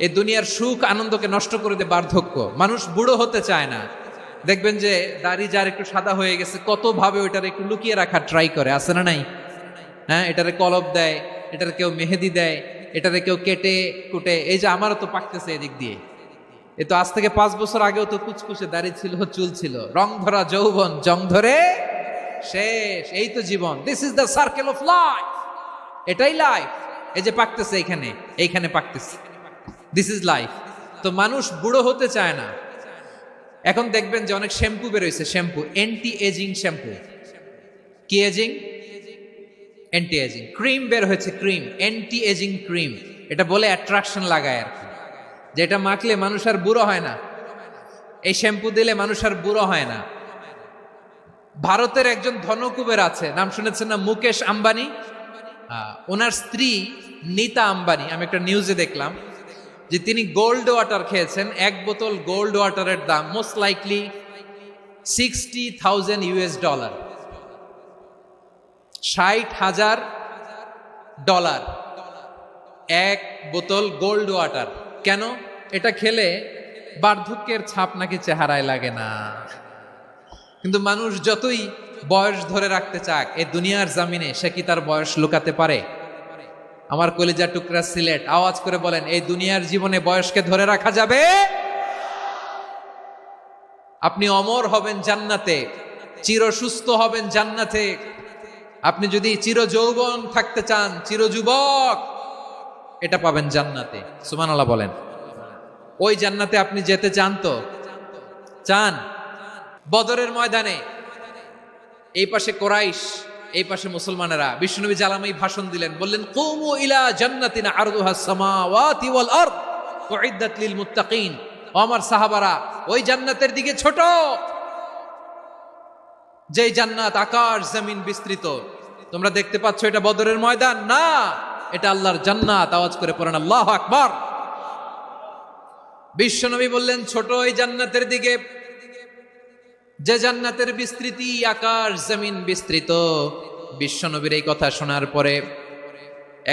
এই দুনিয়ার সুখ আনন্দকে নষ্ট করে দেয় বার্ধক্য। মানুষ বুড়ো হতে চায় না। দেখবেন যে দাড়ি যার একটু সাদা হয়ে গেছে কত ভাবে ওইটার একটু লুকিয়ে রাখার ট্রাই করে, আছে না নাই? হ্যাঁ, এটারে কলপ দেয়, এটার কেউ মেহেদি দেয়, এটারে কেউ কেটে কুটে। এই যে আমারও তো পাকতেছে এদিক দিয়ে, এ তো আজ থেকে 5 বছর আগেও তো কুচকুচে দাড়ি ছিল, চুল ছিল, রং ধরা যৌবন জং ধরে শেষ। এই তো জীবন, this is the circle of life, এটাই লাইফ। এই যে পাকতেছে এইখানে, এইখানে পাকতেছে, দিস ইজ লাইফ। তো মানুষ বুড়ো হতে চায় না। এখন দেখবেন যে অনেক শ্যাম্পু বেরোইছে, শ্যাম্পু অ্যান্টি এজিং শ্যাম্পু। কি এজিং? Anti aging. ক্রিম বের হয়েছে, ক্রিম অ্যান্টি এজিং ক্রিম। এটা বলে অ্যাট্রাকশন লাগায় আর কি, যেটা মাখলে মানুষ আর বুড়ো হয় না। এই শ্যাম্পু দিলে মানুষ আর বুড়ো হয় না। ভারতের একজন ধনকুবের আছে, নাম শুনেছেন না? মুকেশ আম্বানি। ওনার স্ত্রী নীতা আম্বানি, আমি একটা নিউজে দেখলাম যে তিনি গোল্ড ওয়াটার খেয়েছেন। 1 বোতল গোল্ড ওয়াটারের দাম মোস্ট লাইকলি $60,000 $60,000 1 বোতল গোল্ড ওয়াটার। কেন? এটা খেলে বার্ধক্যের ছাপ নাকি চেহারায় লাগে না। কিন্তু মানুষ যতই বয়স ধরে রাখতে চাক এই দুনিয়ার জামিনে, সে কি তার বয়স লুকাতে পারে? আমার কলিজা টুকরা সিলেট, আওয়াজ করে বলেন, এই দুনিয়ার জীবনে বয়সকে ধরে রাখা যাবে? আপনি অমর হবেন জান্নাতে, চির সুস্থ হবেন জান্নাতে। আপনি যদি চির যৌবন থাকতে চান, চির যুবক, এটা পাবেন জান্নাতে। সুবহানাল্লাহ বলেন। ওই জান্নাতে আপনি যেতে চান তো? চান? বদরের ময়দানে এই পাশে কোরাইশ, এই পাশে মুসলমানেরা। বিশ্বনবী জালামাই ভাষণ দিলেন, বললেন, কুমু ইলা জান্নাতিন আরদুহাস সামাওয়াতি ওয়াল আরদ উইদ্দাত লিল মুত্তাকিন। ও আমার সাহাবারা, ওই জান্নাতের দিকে ছোট, যেই জান্নাত আকাশ জমিন বিস্তৃত। তোমরা দেখতে পাচ্ছ এটা বদরের ময়দান না, এটা আল্লাহর জান্নাত। আওয়াজ করে পড়েন আল্লাহু আকবার। বিশ্বনবী বললেন, ছোট ওই জান্নাতের দিকে যে জান্নাতের বিস্তৃতি আকাশ জমিন বিস্তৃত। বিশ্বনবীর এই কথা শোনার পরে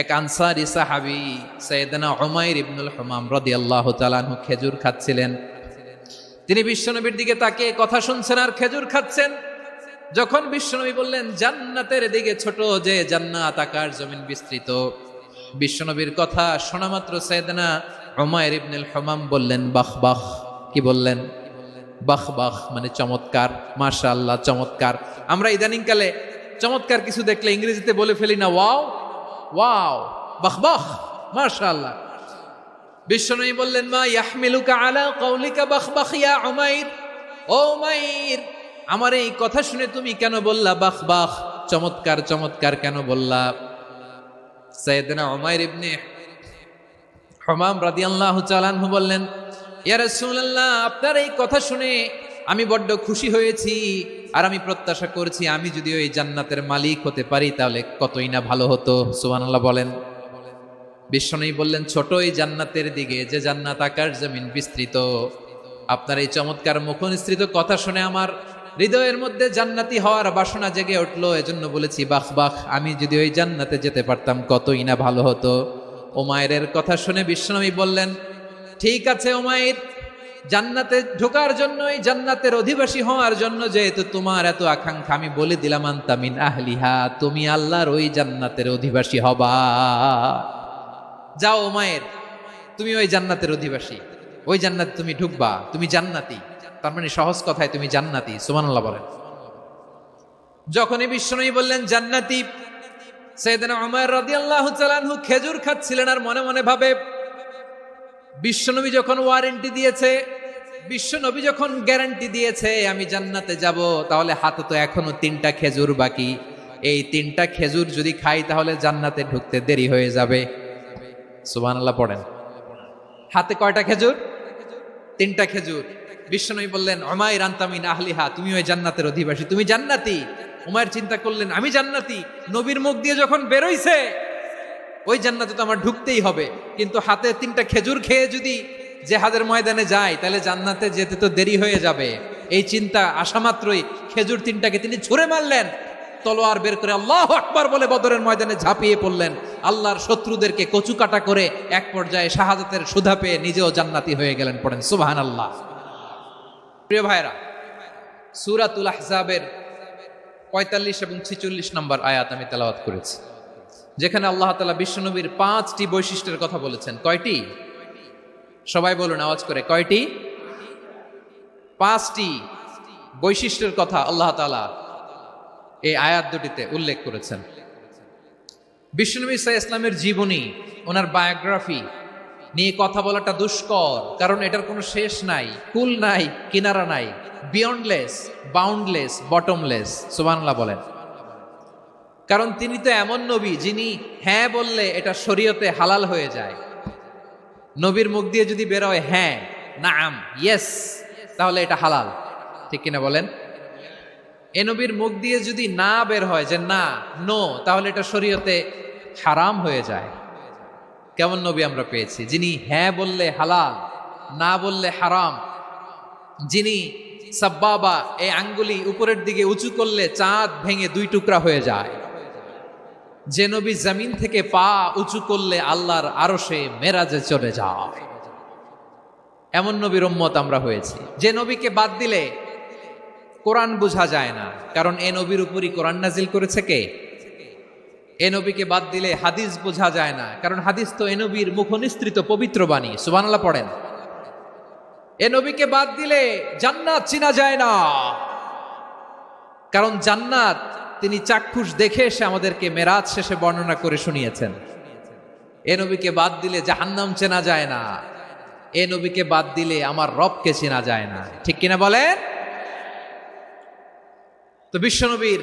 এক আনসারী সাহাবী সাইয়েদনা উমাইর ইবনুল হুমাম রাদিয়াল্লাহু তাআলা আনহু খেজুর খাচ্ছিলেন। তিনি বিশ্বনবীর দিকে তাকিয়ে কথা শুনছেন আর খেজুর খাচ্ছেন। যখন বিশ্বনবী বললেন জান্নাতের দিকে ছোট যে জান্নাত আকাশ জমিন বিস্তৃত, বিশ্বনবীর কথা শোনা মাত্র সাইয়েদনা উমাইর ইবনুল হুমাম বললেন বাহ বাহ। কি বললেন? বাহ বাহ, মানে চমৎকার, মাশাআল্লাহ, চমৎকার। আমরা ইদানিং কালে চমৎকার কিছু দেখলে ইংরেজিতে বলে ফেলি না, ওয়াও ওয়াও, বাহ বাহ, মাশাআল্লাহ। বিশ্বনবী বললেন, মা ইয়াহমিলুকা আলা কওলিকা বাহ বাহ ইয়া উমাইর। ও উমাইর, আমার এই কথা শুনে তুমি কেন বললা বাহ বাহ, চমৎকার চমৎকার কেন বললা? সাইয়েদনা উমাইর ইবনে হুমাম রাদিয়াল্লাহু তাআলা আনহু বললেন, ইয়া রাসূলুল্লাহ, আপনার এই কথা শুনে আমি বড্ড খুশি হয়েছি, আর আমি প্রত্যাশা করছি আমি যদি ওই জান্নাতের মালিক হতে পারি তাহলে কতই না ভালো হতো। সুবহানাল্লাহ বলেন। বিশ্বনবী বললেন, ছোট এই জান্নাতের দিকে যে জান্নাত আকাশ জমিন বিস্তৃত। আপনার এই চমৎকার মুখনিসৃত কথা শুনে আমার হৃদয়ের মধ্যে জান্নাতি হওয়ার বাসনা জেগে উঠলো, এজন্য বলেছি বাহ বাহ, আমি যদি ওই জান্নাতে যেতে পারতাম কতই না ভালো হতো। উমাইরের কথা শুনে বিশ্বনবী বললেন, ঠিক আছে উমাইর, জান্নাতে ঢোকার জন্য, এই জান্নাতের অধিবাসী হওয়ার জন্য যেহেতু তোমার এত আকাঙ্ক্ষা, আমি বলে দিলাম আনতা মিন আহলিহা, তুমি আল্লাহর ওই জান্নাতের অধিবাসী হবা। যাও উমাইর, তুমি ওই জান্নাতের অধিবাসী, ওই জান্নাতে তুমি ঢুকবা, তুমি জান্নাতি। তার মানে সহজ কথায় তুমি জান্নাতি। সুবহানাল্লাহ বলেন। যখনই বিশ্বনবী বললেন জান্নাতি, সাইয়েদনা উমাইর রাদিয়াল্লাহু তাআলা আনহু খেজুর খাচ্ছিলেন আর মনে মনে ভাবে, বিশ্বনবী যখন ওয়ারেন্টি দিয়েছে, বিশ্বনবী যখন গ্যারান্টি দিয়েছে আমি জান্নাতে যাব, তাহলে হাতে তো এখনো 3টা খেজুর বাকি। এই 3টা খেজুর যদি খাই তাহলে জান্নাতে ঢুকতে দেরি হয়ে যাবে। সুবহানাল্লাহ পড়েন। হাতে কয়টা খেজুর? 3টা খেজুর। বিশ্বনবী বললেন, উমাইর আনতা মিন আহলিহা, তুমি ওই জান্নাতের অধিবাসী, তুমি জান্নাতি। উমাইর চিন্তা করলেন, আমি জান্নাতি, নবীর মুখ দিয়ে যখন বেরোইছে ওই জান্নাতে তো আমার ঢুকতেই হবে, কিন্তু হাতে 3টা খেজুর খেয়ে যদি জেহাদের ময়দানে যায় তাহলে জান্নাতে যেতে তো দেরি হয়ে যাবে। এই চিন্তা আসা মাত্রই খেজুর 3টাকে তিনি ছুঁড়ে মারলেন, তলোয়ার বের করে আল্লাহু আকবার বলে বদরের ময়দানে ঝাঁপিয়ে পড়লেন আল্লাহর শত্রুদেরকে কচুকাটা করে এক পর্যায়ে শাহাদাতের সুধা পেয়ে নিজেও জান্নাতি হয়ে গেলেন। পড়েন সুবহানাল্লাহ। প্রিয় ভাইরা, সূরাতুল আহজাবের ৪৫ এবং ৪৬ নম্বর আয়াত আমি তেলাওয়াত করেছি, যেখানে আল্লাহ তাআলা বিশ্বনবীর ৫টি বৈশিষ্ট্যের কথা বলেছেন। কয়টি? সবাই বলুন আওয়াজ করে, কয়টি? ৫টি বৈশিষ্ট্যের কথা আল্লাহ তাআলা এই আয়াত দুটিতে উল্লেখ করেছেন। বিশ্বনবী সাল্লাল্লাহু আলাইহি ইসলামের জীবনী, ওনার বায়োগ্রাফি নিয়ে কথা বলাটা দুষ্কর, কারণ এটার কোনো শেষ নাই, কুল নাই, কিনারা নাই, বিয়ন্ডলেস, বাউন্ডলেস, বটমলেস। সুবহানাল্লাহ বলেন। কারণ তিনি তো এমন নবী যিনি হ্যাঁ বললে এটা শরীয়তে হালাল হয়ে যায়। নবীর মুখ দিয়ে যদি বের হয় হ্যাঁ, নাম, ইয়েস, তাহলে এটা হালাল। ঠিক কিনা বলেন? এ নবীর মুখ দিয়ে যদি না বের হয় যে না, নো, তাহলে এটা শরীয়তে হারাম হয়ে যায়। কেমন নবী আমরা পেয়েছি, যিনি হ্যাঁ বললে হালাল, না বললে হারাম, যিনি সাব্বাবা, এই আঙ্গুলি উপরের দিকে উঁচু করলে চাঁদ ভেঙে 2 টুকরা হয়ে যায়, যে নবী জমিন থেকে পা উঁচু করলে আল্লাহর আরশে মেরাজে চলে যায়, এমন নবীর উম্মত আমরা হয়েছি। যে নবীকে বাদ দিলে কোরআন বোঝা যায় না, কারণ এ নবীর উপরই কোরআন নাজিল করেছে কে? এ নবীকে বাদ দিলে হাদিস বোঝা যায় না, কারণ হাদিস তো এ নবীর মুখনিসৃত পবিত্র বাণী। সুবহানাল্লাহ পড়েন। এ নবীকে বাদ দিলে জান্নাত চিনা যায় না, কারণ জান্নাত তিনি চাক্ষুষ দেখে এসে আমাদেরকে মেরাজ শেষে বর্ণনা করে শুনিয়েছেন। এ নবীকে বাদ দিলে জাহান্নাম চেনা যায় না, এ নবীকে বাদ দিলে আমার রবকে চেনা যায় না। ঠিক কিনা বলেন? তো বিশ্বনবীর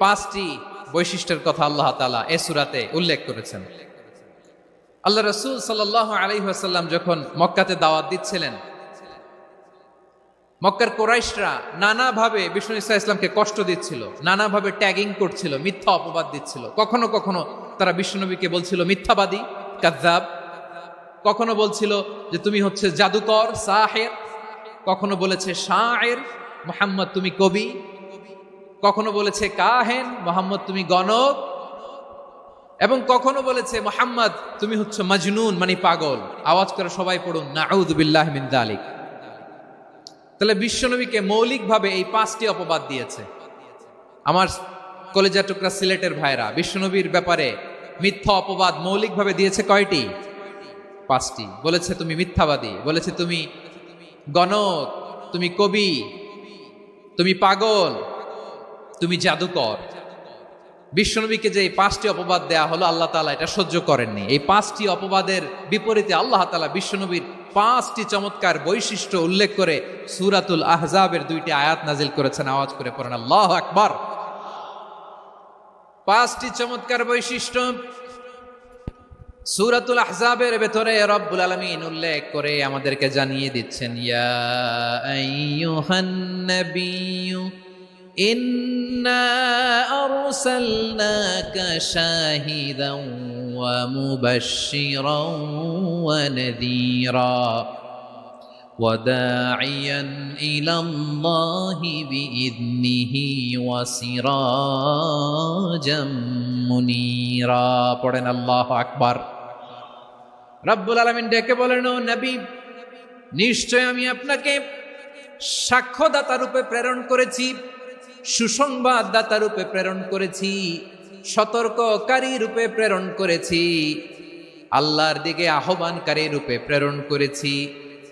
5টি বৈশিষ্ট্যের কথা আল্লাহ তাআলা এই সূরাতে উল্লেখ করেছেন। আল্লাহ রাসূল সাল্লাল্লাহু আলাইহি ওয়াসাল্লাম যখন মক্কাতে দাওয়াত দিচ্ছিলেন, মক্কার কুরাইশরা নানাভাবে বিষ্ণু ইসা ইসলামকে কষ্ট দিচ্ছিল, নানাভাবে ট্যাগিং করছিল, মিথ্যা অপবাদ দিচ্ছিল। কখনো কখনো তারা বিশ্বনবীকে বলছিল মিথ্যাবাদী, কাযযাব। কখনো বলছিল যে তুমি হচ্ছে জাদুকর, সাহির। কখনো বলেছে শায়ের, মুহাম্মদ তুমি কবি। কখনো বলেছে কাহেন, মুহাম্মদ তুমি গণক। এবং কখনো বলেছে মুহাম্মদ তুমি হচ্ছে মাজনুন, মানে পাগল। আওয়াজ করে সবাই পড়ুন নাউযু বিল্লাহি মিন যালিক। তাহলে বিশ্বনবীকে মৌলিকভাবে এই 5টি অপবাদ দিয়েছে। আমার কলেজা টুকরা সিলেটের ভাইরা, বিশ্বনবীর ব্যাপারে মিথ্যা অপবাদ মৌলিকভাবে দিয়েছে কয়টি? 5টি। বলেছে তুমি মিথ্যাবাদী, বলেছে তুমি গণক, তুমি কবি, তুমি পাগল, তুমি জাদুকর। বিশ্বনবীকে যে এই 5টি অপবাদ দেয়া হলো, আল্লাহ তাআলা এটা সহ্য করেননি। এই 5টি অপবাদের বিপরীতে আল্লাহ তাআলা বিশ্বনবীর 5টি চমৎকার বৈশিষ্ট্য উল্লেখ করে সূরাতুল আহজাবের 2টি আয়াত নাজিল করেছেন। আওয়াজ করে পড়েন আল্লাহু আকবার। 5টি চমৎকার বৈশিষ্ট্য সূরাতুল আহজাবের ভেতরে রব্বুল আলামিন উল্লেখ করে আমাদেরকে জানিয়ে দিচ্ছেন, ইয়া আইয়ুহান নাবিয়্যু ইন্না আরসালনাকা শাহিদান ওয়া মুবাশশিরান ওয়া নাযীরা ওয়া দাঈয়ান ইলাল্লাহি বিইذনিহি ওয়া সিরাজাম মুনীরা। পড়েন আল্লাহু আকবার। রব্বুল আলামিন ডেকে বলেন, ও নবী, নিশ্চয় আমি আপনাকে সাক্ষ্যদাতা রূপে প্রেরণ করেছি, সুসংবাদদাতা রূপে প্রেরণ করেছি, সতর্ককারী রূপে প্রেরণ করেছি, আল্লাহর দিকে আহ্বানকারী রূপে প্রেরণ করেছি,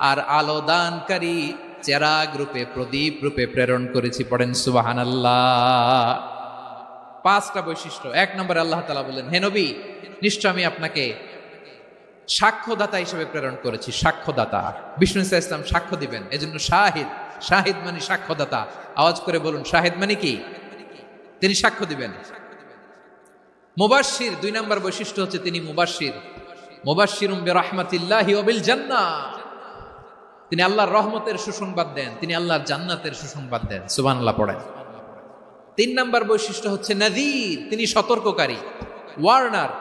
আর আলো দানকারী চেরাগ রূপে, প্রদীপ রূপে প্রেরণ করেছি। পড়েন সুবহানাল্লাহ। 5টা বৈশিষ্ট্য। 1 নম্বরে আল্লাহ তাআলা বলেন, হে নবী, নিশ্চয় আমি আপনাকে সাক্ষ্যদাতা হিসেবে প্রেরণ করেছি। সাক্ষ্যদাতা, বিষ্ণু ইসলাম সাক্ষ্য দিবেন, এজন্য শাহিদ। শাহিদ মানে সাক্ষ্যদাতা। আওয়াজ করে বলুন, শাহিদ মানে কি? তিনি সাক্ষ্য দিবেন। মুবাশশির, 2 নম্বর বৈশিষ্ট্য হচ্ছে তিনি মুবাশশির। মুবাশশিরুম বিরাহমাতিল্লাহি ওয়া বিল জান্নাহ। তিনি আল্লাহর রহমতের সুসংবাদ দেন, তিনি আল্লাহর জান্নাতের সুসংবাদ দেন। সুবহানাল্লাহ পড়েন। 3 নম্বর বৈশিষ্ট্য হচ্ছে নাযীর, তিনি সতর্ককারী, ওয়ার্নার।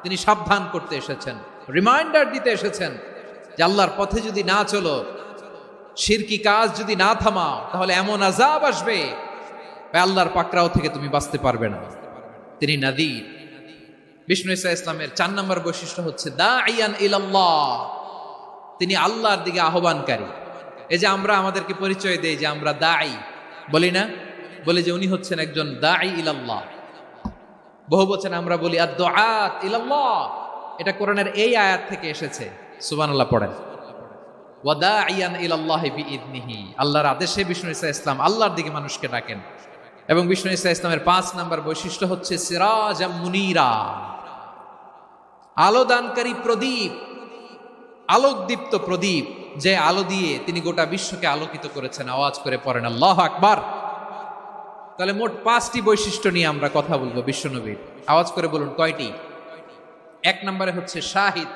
তিনি সাবধান করতে এসেছেন, রিমাইন্ডার দিতে এসেছেন যে আল্লাহর পথে যদি না চলো, শিরকি কাজ যদি না থামাও, তাহলে এমন আযাব আসবে আল্লাহর পাকড়াও থেকে তুমি বাঁচতে পারবে না। তিনি নাযীর। বিষ্ণু ঈসা ইসলামের 4 নম্বর বৈশিষ্ট্য হচ্ছে দাঈয়ান ইলাল্লাহ, তিনি আল্লাহর দিকে আহ্বানকারী। এই যে আমরা আমাদেরকে পরিচয় দেই যে আমরা দাঈ, বলি না? বলি যে উনি হচ্ছেন একজন দাঈ ইলাল্লাহ। বহু বচনে আমরা বলি আদ-দুআত ইলাল্লাহ, এটা কোরআনের এই আয়াত থেকে এসেছে। সুবহানাল্লাহ পড়েন। ওয়া দাঈয়ান ইলাল্লাহি বিইذনিহি, আল্লাহর আদেশে বিষ্ণু ঈসা ইসলাম আল্লাহর দিকে মানুষকে ডাকেন। এবং বিষ্ণু ঈসা ইসলামের 5 নম্বর বৈশিষ্ট্য হচ্ছে সিরাজাম মুনীরা, আলোদানকারী প্রদীপ, আলোকদীপ্ত প্রদীপ, যে আলো দিয়ে তিনি গোটা বিশ্বকে আলোকিত করেছেন। আওয়াজ করে পড়েন আল্লাহু আকবার। তাহলে মোট 5টি বৈশিষ্ট্য নিয়ে আমরা কথা বলবো বিশ্বনবীর। আওয়াজ করে বলুন কয়টি? 1 নম্বরে হচ্ছে শাহিদ,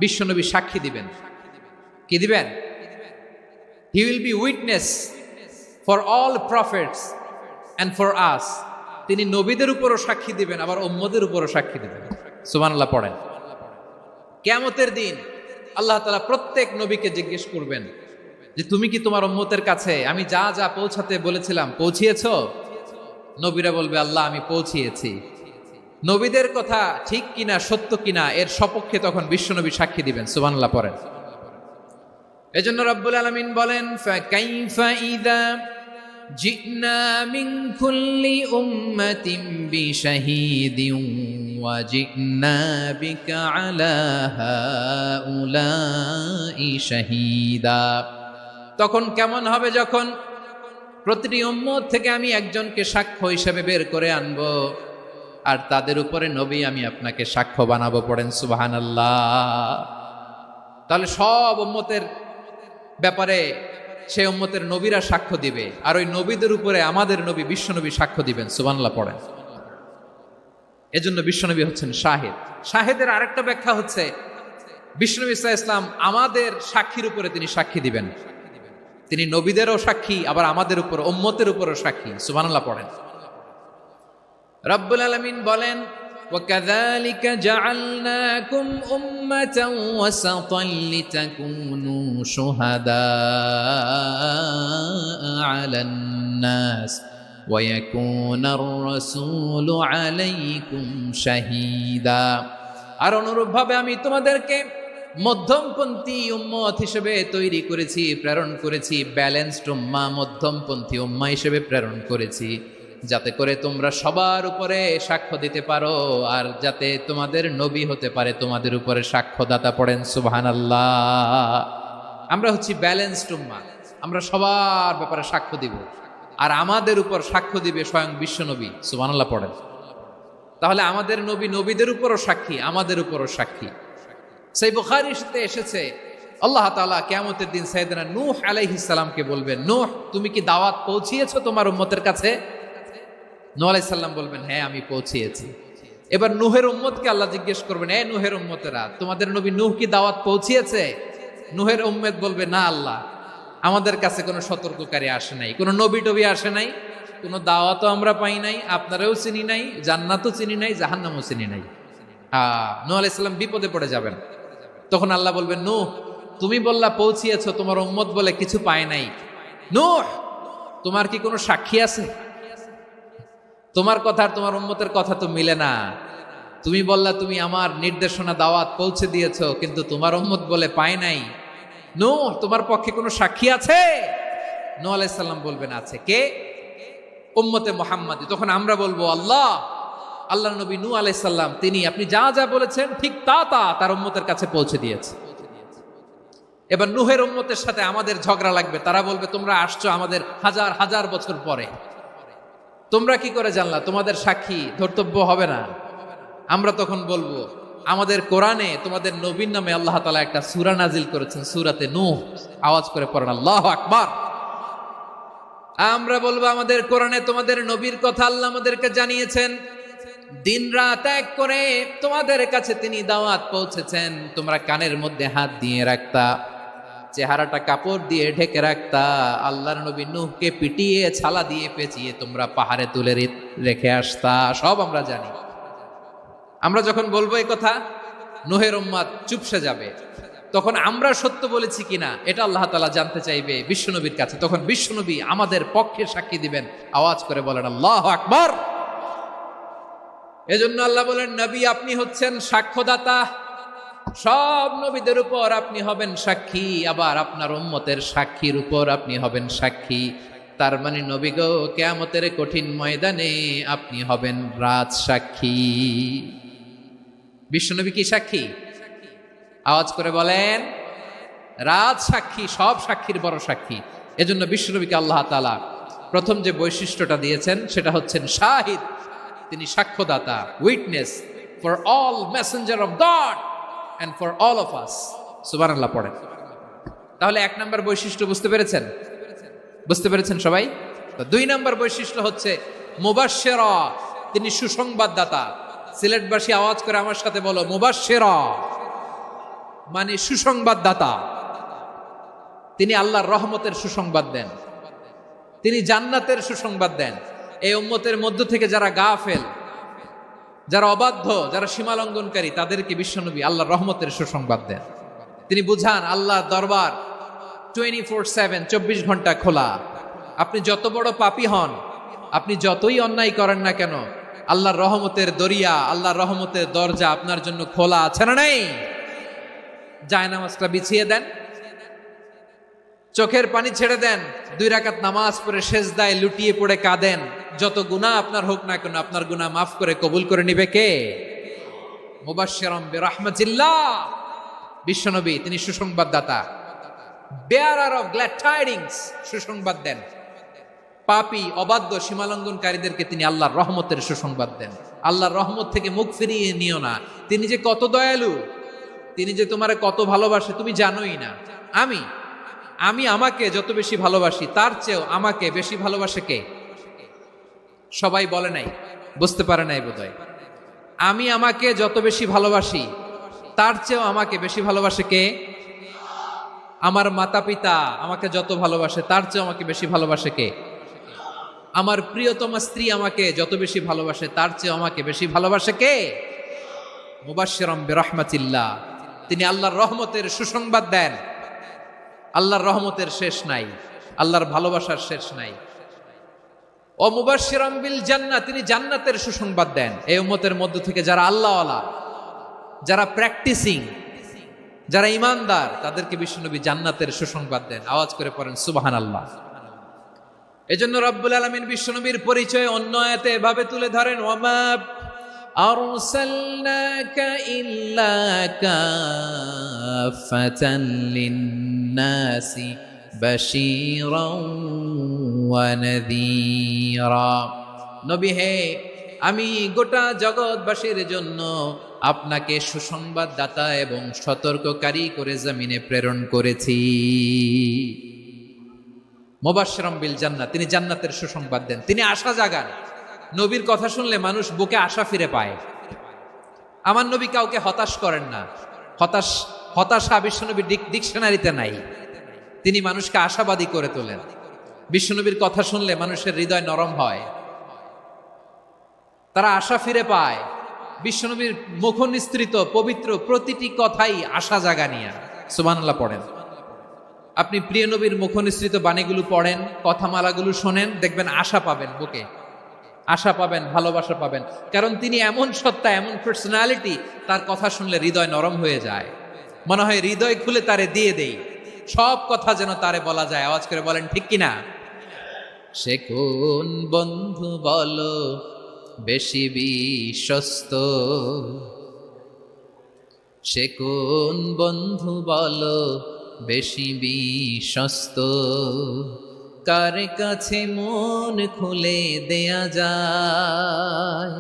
বিশ্বনবী সাক্ষী দিবেন। কি দিবেন? He will be witness for all prophets and for us, তিনি নবীদের উপরও সাক্ষী দিবেন, আবার উম্মতের উপরও সাক্ষী দিবেন। সুবহানাল্লাহ পড়েন। কিয়ামতের দিন আল্লাহ তাআলা প্রত্যেক নবীকে জিজ্ঞেস করবেন যে তুমি কি তোমার উম্মতের কাছে আমি যা যা পৌঁছাতে বলেছিলাম পৌঁছিয়েছো? নবীরা বলবে আল্লাহ আমি পৌঁছিয়েছি। নবীদের কথা ঠিক কিনা, সত্য কিনা, এর সপক্ষে তখন বিশ্বনবী সাক্ষী দিবেন। সুবহানাল্লাহ পড়েন। এজন্য রব্বুল আলামিন বলেন ফাকাইফা ইযা জিনা মিন কুল্লি উম্মাতিন বিশাহীদিন ওয়া জিনা বিকা আলা হাউলাই শাহীদা। তখন কেমন হবে যখন প্রতিটি উম্মত থেকে আমি একজনকে সাক্ষ্য হিসেবে বের করে আনবো, আর তাদের উপরে নবী আমি আপনাকে সাক্ষ্য বানাবো। পড়েন সুবহানাল্লাহ। তাহলে সব উম্মতের ব্যাপারে সে উম্মতের নবীরা সাক্ষ্য দিবে, আর ওই নবীদের উপরে আমাদের নবী বিশ্বনবী সাক্ষ্য দিবেন। সুবহানাল্লাহ পড়েন। এজন্য বিশ্বনবী হচ্ছেন শাহিদ। শাহিদের আরেকটা ব্যাখ্যা হচ্ছে বিশ্বনবী সাল্লাল্লাহু আলাইহি ওয়াসাল্লাম আমাদের সাক্ষীর উপরে তিনি সাক্ষী দিবেন। তিনি নবীদেরও সাক্ষী, আবার আমাদের উপর উম্মতের উপরও সাক্ষী। সুবহানাল্লাহ পড়েন। রব্বুল আলামিন বলেন وَكَذَلِكَ جَعَلْنَاكُمْ أُمَّةً وَسَطًا لِتَكُونُوا شُهَدَاءَ عَلَى النَّاسِ وَيَكُونَ الرَّسُولُ عَلَيْكُمْ شَهِيدًا। আর অনুরূপভাবে আমি তোমাদেরকে মধ্যমপন্থী উম্মত হিসেবে তৈরি করেছি, প্রেরণ করেছি। ব্যালেন্সড উম্মাহ, মধ্যমপন্থী উম্মাহ হিসেবে প্রেরণ করেছি, যাতে করে তোমরা সবার উপরে সাক্ষ্য দিতে পারো, আর যাতে তোমাদের নবী হতে পারে তোমাদের উপরে সাক্ষ্যদাতা। পড়েন সুবহানাল্লাহ। আমরা হচ্ছি ব্যালেন্সড উম্মাহ, আমরা সবার ব্যাপারে সাক্ষ্য দিব, আর আমাদের উপর সাক্ষ্য দিবে স্বয়ং বিশ্বনবী। সুবহানাল্লাহ পড়েন। তাহলে আমাদের নবী নবীদের উপরও সাক্ষী, আমাদের উপরও সাক্ষী। সেই বুখারীতে এসেছে আল্লাহ তাআলা কিয়ামতের দিন সাইয়েদনা নূহ আলাইহিস সালামকে বলবেন, নূহ তুমি কি দাওয়াত পৌঁছিয়েছো তোমার উম্মতের কাছে? নূহ আলাইহিস সালাম বলবেন হ্যাঁ আমি পৌঁছিয়েছি। এবার নূহের উম্মতকে আল্লাহ জিজ্ঞেস করবেন, এ নূহের উম্মতেরা তোমাদের নবী নূহ কি দাওয়াত পৌঁছিয়েছে? নূহের উম্মত বলবে না আল্লাহ, আমাদের কাছে কোনো সতর্ককারী আসে নাই, কোনো নবী টবি আসে নাই, কোনো দাওয়াতও আমরা পাই নাই, আপনারাও চিনি নাই, জান্নাতও চিনি নাই, জাহান্নামও চিনি নাই। নূহ আলাইহিস সালাম বিপদে পড়ে যাবেন। তখন আল্লাহ বলবেন নূহ তুমি বললা পৌঁছিয়েছো, তোমার উম্মত বলে কিছু পায় নাই। নূহ তোমার কি কোনো সাক্ষী আছে? তোমার কথা আর তোমার উম্মতের কথা তো মিলে না। তুমি বললা তুমি আমার নির্দেশনা দাওয়াত পৌঁছে দিয়েছো, কিন্তু তোমার উম্মত বলে পায় নাই। নূহ তোমার পক্ষে কোনো সাক্ষী আছে? নূহ আলাইহিস সালাম বলবেন আছে। কে? উম্মতে মুহাম্মাদি। তখন আমরা বলবো আল্লাহ, আল্লাহর নবী নূহ আলাইহিস সালাম তিনি আপনি যা যা বলেছেন ঠিক তা তা তার উম্মতের কাছে পৌঁছে দিয়েছে। এবার নূহের উম্মতের সাথে আমাদের ঝগড়া লাগবে। তারা বলবে তোমরা আসছো আমাদের হাজার হাজার বছর পরে, তোমরা কি করে জানলা? তোমাদের সাক্ষী ধর্তব্য হবে না। আমরা তখন বলবো আমাদের কোরআনে তোমাদের নবীর নামে আল্লাহ তাআলা একটা সূরা নাজিল করেছেন, সূরাতে নূহ। আওয়াজ করে পড়েন আল্লাহু আকবার। আমরা বলবো আমাদের কোরআনে তোমাদের নবীর কথা আল্লাহ আমাদেরকে জানিয়েছেন, দিন রাত এক করে তোমাদের কাছে তিনি দাওয়াত পৌঁছেছেন। তোমরা কানের মধ্যে হাত দিয়ে রাখতা, চেহারাটা কাপড় দিয়ে ঢেকে রাখতা, আল্লাহর নবী নূহকে পিটিয়ে ছালা দিয়ে পেঁচিয়ে তোমরা পাহাড়ে তুলে রেখে আসতা। সব আমরা জানি। আমরা যখন বলবো এই কথা, নূহের উম্মত চুপসে যাবে। তখন আমরা সত্য বলেছি কিনা এটা আল্লাহ তাআলা জানতে চাইবে বিশ্বনবীর কাছে। তখন বিশ্বনবী আমাদের পক্ষে সাক্ষী দিবেন। আওয়াজ করে বলেন আল্লাহু আকবার। এজন্য আল্লাহ বলেন, নবী আপনি হচ্ছেন সাক্ষ্যদাতা, সব নবীদের উপর আপনি হবেন সাক্ষী, আবার আপনার উম্মতের সাক্ষীর উপর আপনি হবেন সাক্ষী। তার মানে নবী গো, কিয়ামতের কঠিন ময়দানে আপনি হবেন রাজ সাক্ষী। বিশ্বনবী কি সাক্ষী? আওয়াজ করে বলেন, রাজ সাক্ষী, সব সাক্ষীর বড় সাক্ষী। এজন্য বিশ্বনবীকে আল্লাহ তাআলা প্রথম যে বৈশিষ্ট্যটা দিয়েছেন সেটা হচ্ছেন শাহিদ। তিনি সাক্ষ্যদাতা, witness for all messenger of God and for all of us। সুবহানাল্লাহ পড়েন। তাহলে এক নাম্বার বৈশিষ্ট্য বুঝতে পেরেছেন? বুঝতে পেরেছেন সবাই? তো দুই নাম্বার বৈশিষ্ট্য হচ্ছে মুবাশশিরা, তিনি সুসংবাদদাতা। সিলেটবাসী আওয়াজ করে আমার সাথে বলো, মুবাশশিরা মানে সুসংবাদদাতা। তিনি আল্লাহর রহমতের সুসংবাদ দেন, তিনি জান্নাতের সুসংবাদ দেন। এই উম্মতের মধ্য থেকে যারা গাফেল, যারা অবাধ্য, যারা সীমালঙ্ঘনকারী, তাদেরকে বিশ্বনবী আল্লাহর রহমতের সুসংবাদ দেন। তিনি বুঝান আল্লাহর দরবার 24/7, 24 ঘন্টা খোলা। আপনি যত বড় পাপী হন, আপনি যতই অন্যায় করেন না কেন, আল্লাহর রহমতের দরিয়া, আল্লাহর রহমতের দরজা আপনার জন্য খোলা আছে না নেই? জায়নামাজটা বিছিয়ে দেন, চোখের পানি ছেড়ে দেন, 2 রাকাত নামাজ পড়ে সেজদায় লুটিয়ে পড়ে কাঁদেন। যত গুনাহ আপনার হোক না কেন, আপনার গুনাহ মাফ করে কবুল করে নিবে কে? মুবাশশিরাম বিরাহমাতিল্লাহ। বিশ্বনবী তিনি সুসংবাদদাতা, বেয়ারার অফ গ্ল্যাড টাইডিংস, সুসংবাদ দেন। পাপী, অবাধ্য, সীমালঙ্ঘনকারীদেরকে তিনি আল্লাহর রহমতের সুসংবাদ দেন। আল্লাহর রহমত থেকে মুখ ফিরিয়ে নিও না। তিনি যে কত দয়ালু, তিনি যে তোমারে কত ভালোবাসে তুমি জানোই না। আমি আমাকে যত বেশি ভালোবাসি, তার চেয়েও আমাকে বেশি ভালোবাসে কে? সবাই বলে নাই, বুঝতে পারে নাই বোধহয়। আমি আমাকে যত বেশি ভালোবাসি, তার চেয়েও আমাকে বেশি ভালোবাসে কে? আমার মাতা পিতা আমাকে যত ভালোবাসে, তার চেয়েও আমাকে বেশি ভালোবাসে কে? আমার প্রিয়তমা স্ত্রী আমাকে যত বেশি ভালোবাসে, তার চেয়েও আমাকে বেশি ভালোবাসে কে? মুবাশশিরাম বিরাহমাতিল্লাহ, তিনি আল্লাহর রহমতের সুসংবাদ দেন। আল্লাহর রহমতের শেষ নাই, আল্লাহর ভালোবাসার শেষ নাই। ও মুবাশশিরাম বিল জান্নাহ, তিনি জান্নাতের সুসংবাদ দেন। এই উম্মতের মধ্য থেকে যারা আল্লাহওয়ালা, যারা প্র্যাকটিসিং, যারা ঈমানদার, তাদেরকে বিশ্বনবী জান্নাতের সুসংবাদ দেন। আওয়াজ করে পড়েন সুবহানাল্লাহ। এজন্য রব্বুল আলামিন বিশ্বনবীর পরিচয় অন্য আয়াতে এভাবে তুলে ধরেন, ওয়ামা আরসালনাকা ইল্লা কাফাতান লিন-নাসি বাশীরাও ওয়া নাযীরা। নবী হে, আমি গোটা জগৎবাসীর জন্য আপনাকে সুসংবাদদাতা এবং সতর্ককারী করে জমিনে প্রেরণ করেছি। মুবাশশিরাম বিল জান্নাহ, তিনি জান্নাতের সুসংবাদ দেন, তিনি আশা জাগান। নবীর কথা শুনলে মানুষ বুকে আশা ফিরে পায়। আমার নবী কাউকে হতাশ করেন না। হতাশা বিশ্বনবীর ডিকশনারিতে নাই। তিনি মানুষকে আশাবাদী করে তোলেন। বিশ্বনবীর কথা শুনলে মানুষের হৃদয় নরম হয়, তারা আশা ফিরে পায়। বিশ্বনবীর মুখ নিঃসৃত পবিত্র প্রতিটি কথাই আশা জাগানিয়া। সুবহানাল্লাহ পড়েন। আপনি প্রিয় নবীর মুখ নিঃসৃত বাণীগুলো পড়েন, কথামালাগুলো শোনেন, দেখবেন আশা পাবেন, বুকে আশা পাবেন, ভালোবাসা পাবেন। কারণ তিনি এমন সত্তা, এমন পার্সোনালিটি, তার কথা শুনলে হৃদয় নরম হয়ে যায়। মনে হয় হৃদয় খুলে তারে দিয়ে দেই, সব কথা যেন তারে বলা যায়। আওয়াজ করে বলেন ঠিক কিনা? সে কোন বন্ধু বলো বেশি বিশ্বস্ত, সে কোন বন্ধু বলো বেশি বিশ্বস্ত, কার কাছে মন খুলে দেয়া যায়,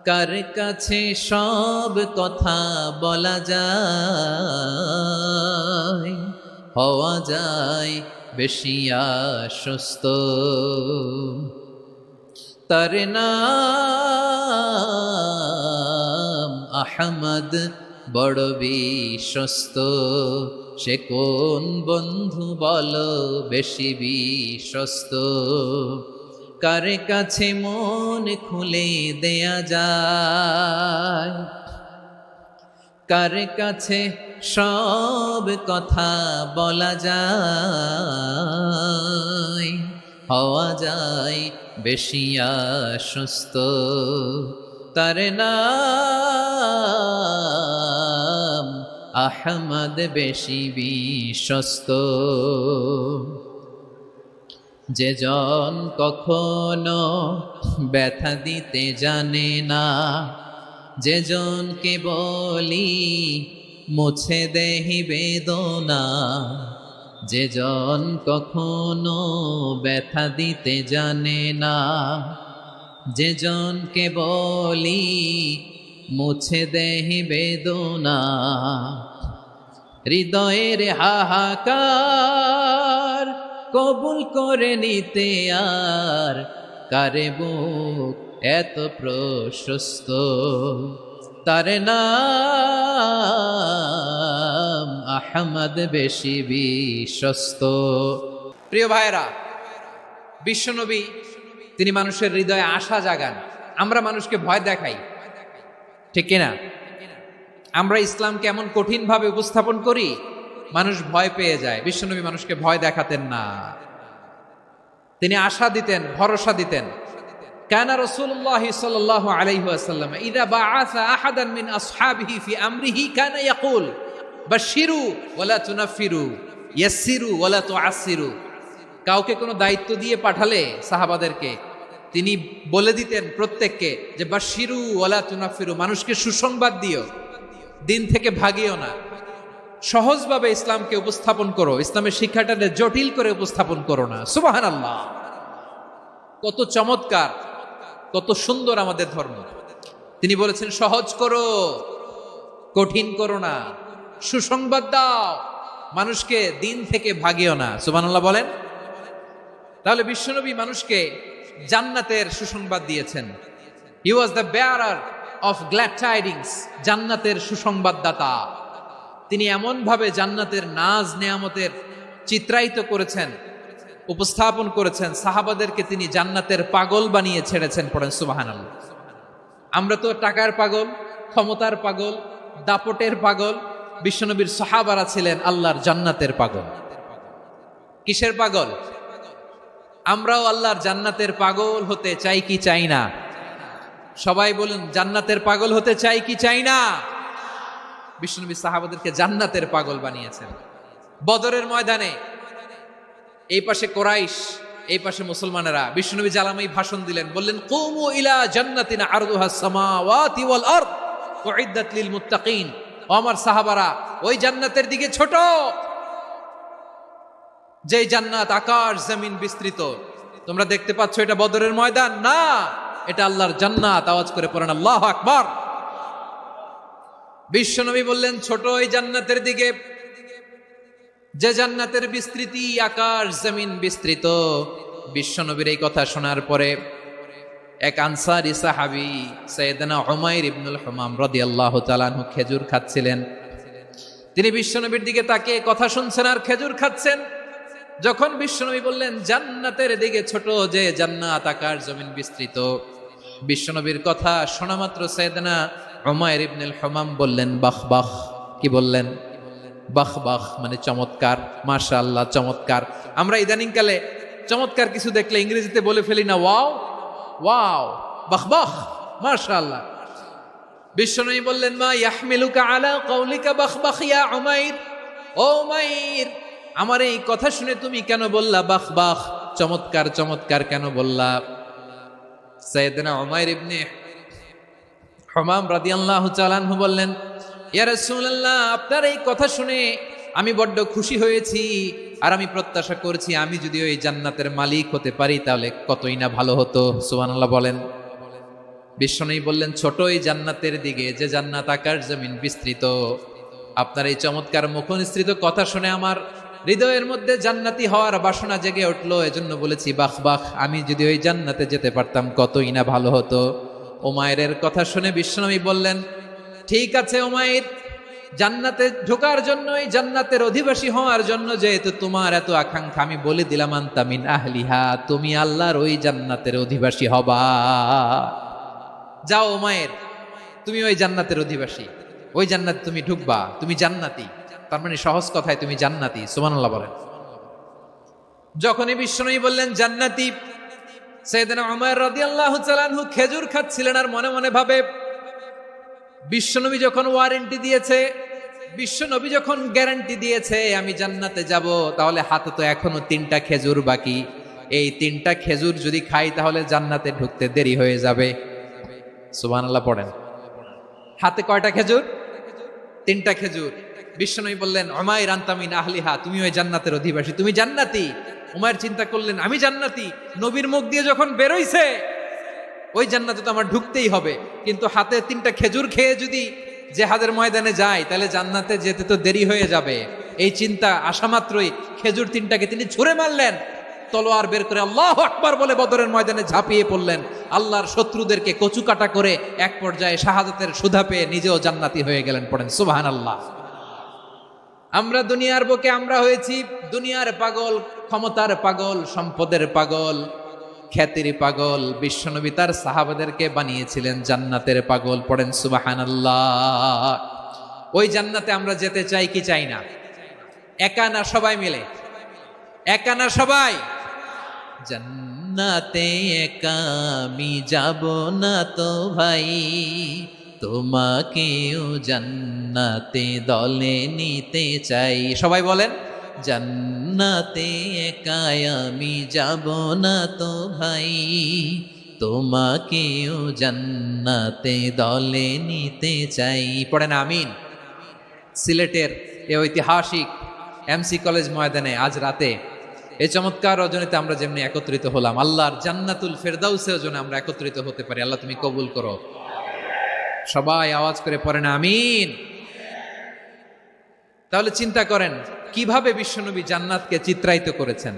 কার কাছে সব কথা বলা যায়, হওয়া যায় বেশি আশ্বস্ত। তার নাম আহমদ, বড় বিশ্বস্ত। সে কোন বন্ধু বলো বেশি বিশ্বস্ত, কার কাছে মন খুলে দেয়া যায়, কার কাছে সব কথা বলা যায়, হওয়া যায় বেশি আশ্বস্ত। তার নাম আহমদ বেশি বিশ্বস্ত। যে জন কখনো ব্যথা দিতে জানে না, যে জনকে বলি মুছে দেহি বেদনা, যে জন কখনো ব্যথা দিতে জানে না, যে জনকে বলি মুছে দেহি বেদনা, হৃদয়ের হাহাকার কবুল করে নিতে আর কারে বুক এত প্রশস্ত। তার নাম আহমদ বেশি বিশ্বস্ত। প্রিয় ভাইরা, বিশ্বনবী তিনি মানুষের হৃদয়ে আশা জাগান। আমরা মানুষকে ভয় দেখাই, ঠিক কিনা? আমরা ইসলামকে এমন কঠিন ভাবে উপস্থাপন করি, মানুষ ভয় পেয়ে যায়। বিশ্বনবী মানুষকে ভয় দেখাতেন না, তিনি আশা দিতেন, ভরসা দিতেন। কানা রাসূলুল্লাহ সাল্লাল্লাহু আলাইহি ওয়াসাল্লাম ইযা বাআসা আহাদান মিন আসহাবিহি ফি আমরিহি কানা ইয়াকুল বাশশিরু ওয়ালা তুনাফিরু ইয়াসসিরু ওয়ালা তুআসসিরু। কাউকে কোনো দায়িত্ব দিয়ে পাঠালে সাহাবাদেরকে তিনি বলে দিতেন প্রত্যেককে যে বাশশিরু ওয়ালা তুনাফিরু, মানুষকে সুসংবাদ দিও, দিন থেকে ভাগিও না, সহজভাবে ইসলামকে উপস্থাপন করো, ইসলামের শিক্ষাটাকে জটিল করে উপস্থাপন করো না। সুবহানাল্লাহ, কত চমৎকার, কত সুন্দর আমাদের ধর্ম। তিনি বলেছেন সহজ করো, কঠিন করো না, সুসংবাদ দাও, মানুষকে দিন থেকে ভাগিও না। সুবহানাল্লাহ বলেন। তাহলে বিশ্বনবী মানুষকে জান্নাতের সুসংবাদ দিয়েছেন। He was the bearer of glad tidings, জান্নাতের সুসংবাদদাতা। তিনি এমন ভাবে জান্নাতের নাজ নেয়ামতের চিত্রায়িত করেছেন, উপস্থাপন করেছেন, সাহাবাদেরকে তিনি জান্নাতের পাগল বানিয়ে ছেড়েছেন। পড়েন সুবহানাল্লাহ। আমরা তো টাকার পাগল, ক্ষমতার পাগল, দাপটের পাগল। বিশ্বনবীর সাহাবারা ছিলেন আল্লাহর জান্নাতের পাগল। কিসের পাগল? আমরাও আল্লাহর জান্নাতের পাগল হতে চাই কি চাই না? সবাই বলুন, জান্নাতের পাগল হতে চাই কি চাই না? বিশ্বনবী সাহাবাদেরকে জান্নাতের পাগল বানিয়েছেন। বদরের ময়দানে এই পাশে কোরাইশ, এই পাশে মুসলমানেরা। বিশ্বনবী জালামাই ভাষণ দিলেন, বললেন কুমু ইলা জান্নাতিন আরদুহাস সামাওয়াতি ওয়াল আরদ উইদ্দাত লিল মুত্তাকিন। ও আমার সাহাবারা, ওই জান্নাতের দিকে ছোট, যে জান্নাত আকাশ জমিন বিস্তৃত। তোমরা দেখতে পাচ্ছ এটা বদরের ময়দান না, এটা আল্লাহর জান্নাত। আওয়াজ করে পড়েন আল্লাহু আকবার। বিশ্বনবী বললেন ছোট ওই জান্নাতের দিকে, যে জান্নাতের বিস্তৃতি আকাশ জমিন বিস্তৃত। বিশ্বনবীর এই কথা শোনার পরে এক আনসারী সাহাবী সাইয়েদনা উমাইর ইবনুল হুমাম রাদিয়াল্লাহু তাআলা আনহু খেজুর খাচ্ছিলেন। তিনি বিশ্বনবীর দিকে তাকিয়ে কথা শুনছেন আর খেজুর খাচ্ছেন। যখন বিশ্বনবী বললেন জান্নাতের দিকে ছোট, যে জান্নাত আকাশ জমিন বিস্তৃত, বিশ্বনবীর কথা শোনা মাত্র সাইয়েদনা উমাইর ইবনুল হুমাম বললেন বাহ বাহ। কি বললেন? বাহ বাহ মানে চমৎকার, মাশাআল্লাহ চমৎকার। আমরা ইদানিং কালে চমৎকার কিছু দেখলে ইংরেজিতে বলে ফেলি না ওয়াও ওয়াও, বাহ বাহ, মাশাআল্লাহ। বিশ্বনবী বললেন মা ইয়াহমিলুকা আলা কওলিকা বাহ বাহ ইয়া উমাইর। ও উমাইর, আমার এই কথা শুনে তুমি কেন বললা বাহ বাহ, চমৎকার চমৎকার কেন বললা? সাইয়েদনা উমাইর ইবনে হুমাম রাদিয়াল্লাহু তাআলা আনহু বললেন ইয়া রাসূলুল্লাহ, আপনার এই কথা শুনে আমি বড্ড খুশি হয়েছি, আর আমি প্রত্যাশা করছি আমি যদি ওই জান্নাতের মালিক হতে পারি তাহলে কতই না ভালো হতো। সুবহানাল্লাহ বলেন। বিশ্বনবী বললেন ছোট ওই জান্নাতের দিকে, যে জান্নাত আকাশ জমিন বিস্তৃত। আপনার এই চমৎকার মুখনিসৃত কথা শুনে আমার হৃদয়ের মধ্যে জান্নাতি হওয়ার বাসনা জেগে উঠলো, এজন্য বলেছি বাহ বাহ, আমি যদি ওই জান্নাতে যেতে পারতাম কতই না ভালো হতো। উমাইরের কথা শুনে বিশ্বনবী বললেন ঠিক আছে উমাইর, জান্নাতে ঢোকার জন্য, এই জান্নাতের অধিবাসী হওয়ার জন্য যেহেতু তোমার এত আকাঙ্ক্ষা, আমি বলে দিলাম আনতা মিন আহলিহা, তুমি আল্লাহর ওই জান্নাতের অধিবাসী হবা। যাও উমাইর, তুমি ওই জান্নাতের অধিবাসী, ওই জান্নাতে তুমি ঢুকবা, তুমি জান্নাতি। তার মানে সহজ কথায় তুমি জান্নাতি। সুবহানাল্লাহ বলেন। যখনই বিশ্বনবী বললেন জান্নাতি, সাইয়েদনা উমর রাদিয়াল্লাহু তাআলা আনহু খেজুর খাচ্ছিলেন আর মনে মনে ভাবে, বিশ্বনবী যখন ওয়ারেন্টি দিয়েছে, বিশ্বনবী যখন গ্যারান্টি দিয়েছে আমি জান্নাতে যাব, তাহলে হাতে তো এখনো 3টা খেজুর বাকি। এই 3টা খেজুর যদি খাই তাহলে জান্নাতে ঢুকতে দেরি হয়ে যাবে। সুবহানাল্লাহ পড়েন। হাতে কয়টা খেজুর? 3টা খেজুর। বিশ্বনবী বললেন, উমাইর আনতা মিন আহলিহা, তুমি ওই জান্নাতের অধিবাসী, তুমি জান্নাতি। উমাইর চিন্তা করলেন, আমি জান্নাতি, নবীর মুখ দিয়ে যখন বেরোইছে ওই জান্নাতে তো আমার ঢুকতেই হবে, কিন্তু হাতে 3টা খেজুর খেয়ে যদি জিহাদের ময়দানে যায় তাহলে জান্নাতে যেতে তো দেরি হয়ে যাবে। এই চিন্তা আসা মাত্রই খেজুর 3টাকে তিনি ছুঁড়ে মারলেন, তলোয়ার বের করে আল্লাহু আকবার বলে বদরের ময়দানে ঝাঁপিয়ে পড়লেন। আল্লাহর শত্রুদেরকে কচুকাটা করে এক পর্যায়ে শাহাদাতের সুধা পেয়ে নিজেও জান্নাতি হয়ে গেলেন। পড়েন সুবহানাল্লাহ। আমরা দুনিয়ার বুকে আমরা হয়েছি দুনিয়ার পাগল, ক্ষমতার পাগল, সম্পদের পাগল, খ্যাতির পাগল। বিশ্বনবী তার সাহাবাদেরকে বানিয়েছিলেন জান্নাতের পাগল। পড়েন সুবহানাল্লাহ। ওই জান্নাতে আমরা যেতে চাই কি চাই না? একা না সবাই মিলে? একা না সবাই? জান্নাতে একা আমি যাব না তো ভাই, তোমাকেও জান্নাতে দলে নিতে চাই। সবাই বলেন, জান্নাতে একা আমি যাব না তো ভাই, তোমাকেও জান্নাতে দলে নিতে চাই। পড়েন আমিন। সিলেটের এই ঐতিহাসিক এমসি কলেজ ময়দানে আজ রাতে এই চমৎকার রজনীতে আমরা যেমনি একত্রিত হলাম, আল্লাহর জান্নাতুল ফেরদাউসের জন্য আমরা একত্রিত হতে পারি। আল্লাহ তুমি কবুল করো। সবাই আওয়াজ করে পড়েন আমিন। তাহলে চিন্তা করেন কিভাবে বিশ্বনবী জান্নাতকে চিত্রায়িত করেছেন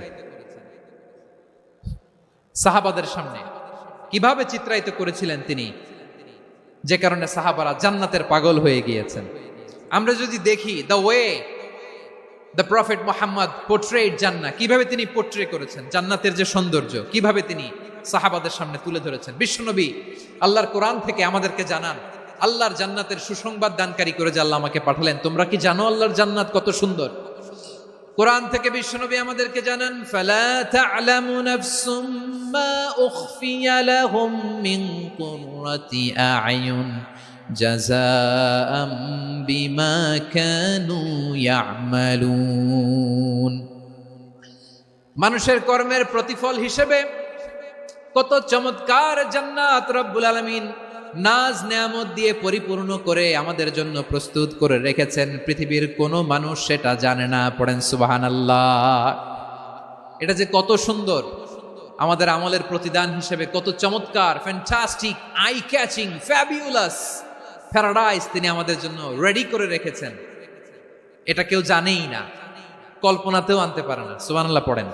সাহাবাদের সামনে, কিভাবে চিত্রায়িত করেছিলেন তিনি, যে কারণে সাহাবারা জান্নাতের পাগল হয়ে গিয়েছেন। আমরা যদি দেখি the way the prophet Muhammad portrait জান্নাত, কিভাবে তিনি পোর্ট্রে করেছেন জান্নাতের যে সৌন্দর্য, কিভাবে তিনি সাহাবাদের সামনে তুলে ধরেছেন। বিশ্বনবী আল্লাহর কোরআন থেকে আমাদেরকে জানান, আল্লাহর জান্নাতের সুসংবাদ দানকারী করে যে আল্লাহ আমাকে পাঠালেন। তোমরা কি জানো আল্লাহর জান্নাত কত সুন্দর? কোরআন থেকে বিশ্বনবী আমাদেরকে জানান, ফালা তা'লামু নাফসুম মা উখফিয়া লাহুম মিন কুররাতি আ'য়ুন জাযাআম বিমা কানু ইয়া'মালুন। মানুষের কর্মের প্রতিফল হিসেবে কত চমৎকার জান্নাত রব্বুল আলামিন নাজ নেয়ামত দিয়ে পরিপূর্ণ করে আমাদের জন্য প্রস্তুত করে রেখেছেন। পৃথিবীর কোনো মানুষ সেটা জানে না। পড়েন সুবহানাল্লাহ। এটা যে কত সুন্দর, আমাদের আমলের প্রতিদান হিসেবে কত চমৎকার, fantastic, eye catching, fabulous paradise তিনি আমাদের জন্য রেডি করে রেখেছেন। এটা কেউ জানেই না, কল্পনাতেও আনতে পারে না। সুবহানাল্লাহ পড়েন।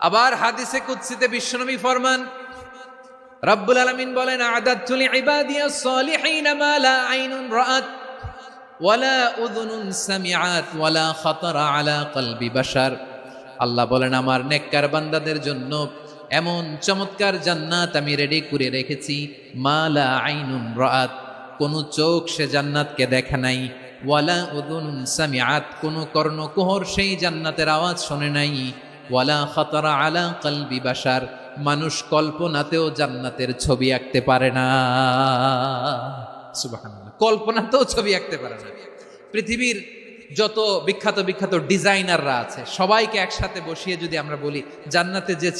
আবার হাদিসে কুদসিতে বিশ্বনবী ফরমান, রব্বুল আলামিন বলেন, আ'দাতু লিইবাদিয়াস সালিহিনা মা লা আইনুন রাআত ওয়ালা উযুনুন সামিআত ওয়ালা খাতারা আলা কলবি বাশার। আল্লাহ বলেন, আমার নেককার বান্দাদের জন্য এমন চমৎকার জান্নাত আমি রেডি করে রেখেছি, মা লা আইনুন রাআত, কোন চোখ সে জান্নাতকে দেখে নাই, ওয়ালা উযুনুন সামিআত, কোন কর্ণকুহর সেই জান্নাতের আওয়াজ শোনে নাই, ওয়ালা খাতারা আলা কলবি বাশার, মানুষ কল্পনাতেও জান্নাতের ছবি আঁকতে পারে না। সুবহানাল্লাহ, কল্পনাতেও ছবি আঁকতে পারে না। পৃথিবীর যত বিখ্যাত বিখ্যাত ডিজাইনাররা আছে সবাইকে একসাথে বসিয়ে যদি আমরা বলি জান্নাতে যে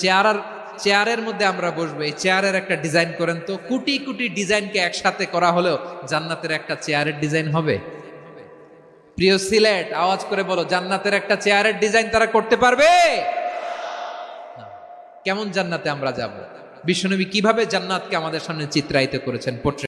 চেয়ারের মধ্যে আমরা বসবো, এই চেয়ারের একটা ডিজাইন করেন তো, কোটি কোটি ডিজাইনকে একসাথে করা হলেও জান্নাতের একটা চেয়ারের ডিজাইন হবে? প্রিয় সিলেট, আওয়াজ করে বলো, জান্নাতের একটা চেয়ারের ডিজাইন তারা করতে পারবে? কেমন জান্নাতে আমরা যাব? বিশ্বনবী কিভাবে জান্নাতকে আমাদের সামনে চিত্রায়িত করেছেন, পোর্ট্রেট